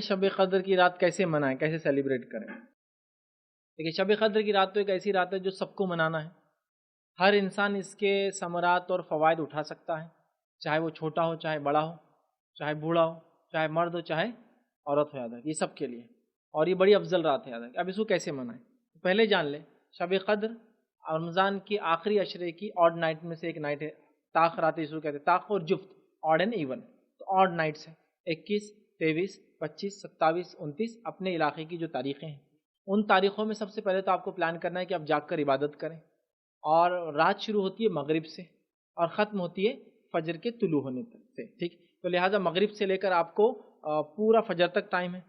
شب قدر کی رات کیسے منائیں، کیسے سیلیبریٹ کریں؟ دیکھیے، شب قدر کی رات تو ایک ایسی رات ہے جو سب کو منانا ہے. ہر انسان اس کے ثمرات اور فوائد اٹھا سکتا ہے، چاہے وہ چھوٹا ہو، چاہے بڑا ہو، چاہے بوڑھا ہو، چاہے مرد ہو، چاہے عورت ہو. یاد رکھیں، یہ سب کے لیے، اور یہ بڑی افضل رات ہے. یاد رکھیں. اب اس کو کیسے منائیں؟ پہلے جان لیں، شب قدر رمضان کی آخری عشرے کی آڈ نائٹ میں سے ایک نائٹ ہے. طاق رات اس کو کہتے ہیں، طاق اور جفت، آڈ اینڈ ایون. تو آڈ نائٹس ہیں 21، 23، 25، 27، 29 اپنے علاقے کی جو تاریخیں ہیں. ان تاریخوں میں سب سے پہلے تو آپ کو پلان کرنا ہے کہ آپ جاگ کر عبادت کریں. اور رات شروع ہوتی ہے مغرب سے اور ختم ہوتی ہے فجر کے طلوع ہونے تک سے. ٹھیک، تو لہٰذا مغرب سے لے کر آپ کو پورا فجر تک ٹائم ہے.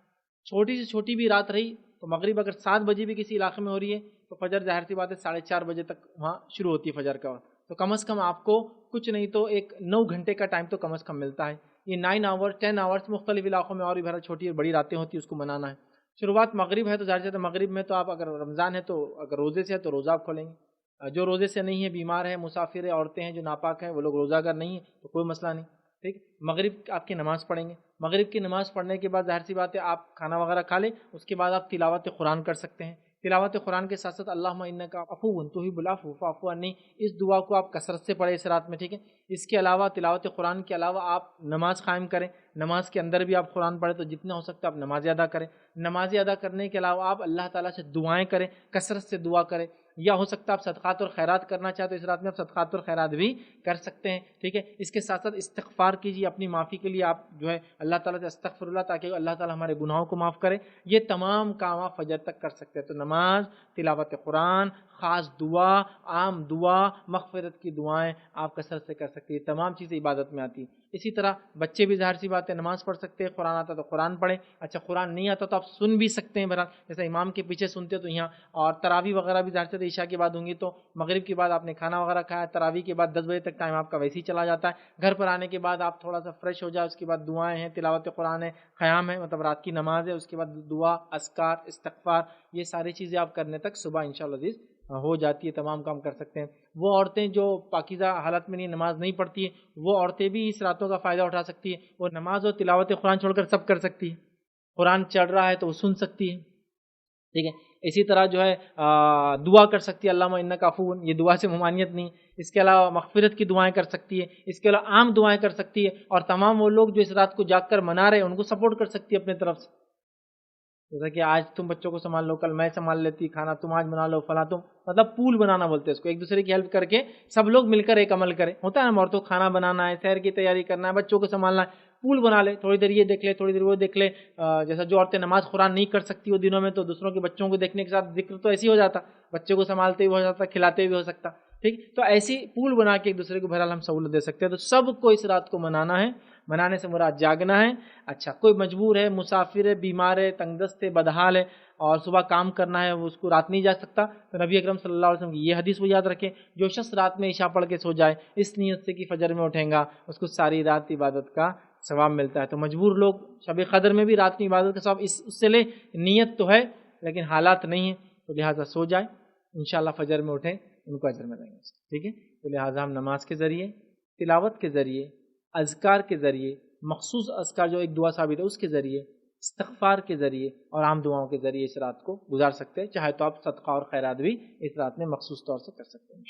چھوٹی سے چھوٹی بھی رات رہی تو مغرب اگر 7 بجے بھی کسی علاقے میں ہو رہی ہے تو فجر ظاہر سی بات ہے 4:30 بجے تک وہاں شروع ہوتی ہے فجر کا وقت. تو کم از کم آپ کو کچھ نہیں تو ایک 9 گھنٹے کا ٹائم تو کم از کم ملتا ہے. یہ 9 آور 10 آورس مختلف علاقوں میں اور بھی بہت چھوٹی اور بڑی راتیں ہوتی ہیں، اس کو منانا ہے. شروعات مغرب ہے تو ظاہر سی مغرب میں تو آپ اگر رمضان ہے تو اگر روزے سے ہے تو روزہ آپ کھولیں گے. جو روزے سے نہیں ہے، بیمار ہے، مسافر ہے، عورتیں ہیں جو ناپاک ہیں، وہ لوگ روزہ اگر نہیں ہے تو کوئی مسئلہ نہیں. ٹھیک، مغرب آپ کی نماز پڑھیں گے. مغرب کی نماز پڑھنے کے بعد ظاہر سی بات ہے آپ کھانا وغیرہ کھا لیں. اس کے بعد آپ تلاوت قرآن کر سکتے ہیں. تلاوت قرآن کے ساتھ ساتھ اللہم انک عفو تحب العفو فاعف عنی، اس دعا کو آپ کثرت سے پڑھیں اس رات میں. ٹھیک ہے، اس کے علاوہ تلاوت قرآن کے علاوہ آپ نماز قائم کریں. نماز کے اندر بھی آپ قرآن پڑھیں، تو جتنا ہو سکتا ہے آپ نمازیں ادا کریں. نمازیں ادا کرنے کے علاوہ آپ اللہ تعالیٰ سے دعائیں کریں، کثرت سے دعا کریں. یا ہو سکتا ہے آپ صدقات اور خیرات کرنا چاہتے تو اس رات میں آپ صدقات اور خیرات بھی کر سکتے ہیں. ٹھیک ہے، اس کے ساتھ ساتھ استغفار کیجیے، اپنی معافی کے لیے آپ جو ہے اللہ تعالیٰ سے استغفر اللہ، تاکہ اللہ تعالیٰ ہمارے گناہوں کو معاف کرے. یہ تمام کام آپ فجر تک کر سکتے ہیں. تو نماز، تلاوت قرآن، خاص دعا، عام دعا، مغفرت کی دعائیں آپ کثرت سے کر سکتے ہیں. یہ تمام چیزیں عبادت میں آتی ہیں. اسی طرح بچے بھی ظاہر سی بات ہے نماز پڑھ سکتے ہیں. قرآن آتا تو قرآن پڑھیں. اچھا قرآن نہیں آتا تو آپ سن بھی سکتے ہیں، بہرحال جیسے امام کے پیچھے سنتے تو یہاں. اور تراویح وغیرہ بھی ظاہر سے عشاء کے بعد ہوں گی، تو مغرب کے بعد آپ نے کھانا وغیرہ کھایا، تراویح کے بعد 10 بجے تک ٹائم آپ کا ویسے ہی چلا جاتا ہے. گھر پر آنے کے بعد آپ تھوڑا سا فریش ہو جائے، اس کے بعد دعائیں ہیں، تلاوت قرآن ہے، قیام ہے مطلب رات کی نماز ہے، اس کے بعد دعا، اذکار، استغفار، یہ ساری چیزیں آپ کرنے تک صبح انشاءاللہ عزیز ہو جاتی ہے. تمام کام کر سکتے ہیں. وہ عورتیں جو پاکیزہ حالت میں نہیں نماز نہیں پڑھتی ہیں، وہ عورتیں بھی اس راتوں کا فائدہ اٹھا سکتی ہیں. وہ نماز اور تلاوت قرآن چھوڑ کر سب کر سکتی ہے. قرآن چڑھ رہا ہے تو وہ سن سکتی ہے. ٹھیک ہے، اسی طرح جو ہے دعا کر سکتی ہے اللہم انک عفو، یہ دعا سے ممانعت نہیں. اس کے علاوہ مغفرت کی دعائیں کر سکتی ہے. اس کے علاوہ عام دعائیں کر سکتی ہے. اور تمام وہ لوگ جو اس رات کو جاگ کر منا رہے ہیں ان کو سپورٹ کر سکتی ہے اپنے طرف سے. جیسا کہ آج تم بچوں کو سنبھال لو، کل میں سنبھال لیتی، کھانا تم آج بنا لو، فلاں تم، مطلب پول بنانا بولتے ہیں اس کو. ایک دوسرے کی ہیلپ کر کے سب لوگ مل کر ایک عمل کریں. ہوتا ہے نا عورتوں کو کھانا بنانا ہے، سحر کی تیاری کرنا ہے، بچوں کو سنبھالنا ہے، پول بنا لے. تھوڑی دیر یہ دیکھ لے، تھوڑی دیر وہ دیکھ لے. جیسا جو عورتیں نماز قرآن نہیں کر سکتی وہ دنوں میں، تو دوسروں کے بچوں کو دیکھنے کے ساتھ ذکر تو ایسے ہی ہو جاتا، بچوں کو سنبھالتے بھی ہو جاتا، کھلاتے بھی ہو سکتا. ٹھیک، تو ایسی پول بنا کے ایک دوسرے کو بہرحال ہم سہولت دے سکتے ہیں. تو سب کو اس رات کو منانا ہے. منانے سے مراد جاگنا ہے. اچھا کوئی مجبور ہے، مسافر ہے، بیمار ہے، تنگ دست ہے، بدحال ہے اور صبح کام کرنا ہے، وہ اس کو رات نہیں جا سکتا، تو نبی اکرم صلی اللہ علیہ وسلم کی یہ حدیث وہ یاد رکھیں، جو شخص رات میں عشاء پڑھ کے سو جائے اس نیت سے کہ فجر میں اٹھیں گا، اس کو ساری رات عبادت کا ثواب ملتا ہے. تو مجبور لوگ شب قدر میں بھی رات کی عبادت کا ثواب اس سے لے. نیت تو ہے لیکن حالات نہیں ہیں، تو لہٰذا سو جائے، انشاءاللہ فجر میں اٹھیں، ان کو اجر ملیں گے. ٹھیک ہے، تو لہٰذا ہم نماز کے ذریعے، تلاوت کے ذریعے، اذکار کے ذریعے، مخصوص اذکار جو ایک دعا ثابت ہے اس کے ذریعے، استغفار کے ذریعے اور عام دعاؤں کے ذریعے اس رات کو گزار سکتے ہیں. چاہے تو آپ صدقہ اور خیرات بھی اس رات میں مخصوص طور سے کر سکتے ہیں.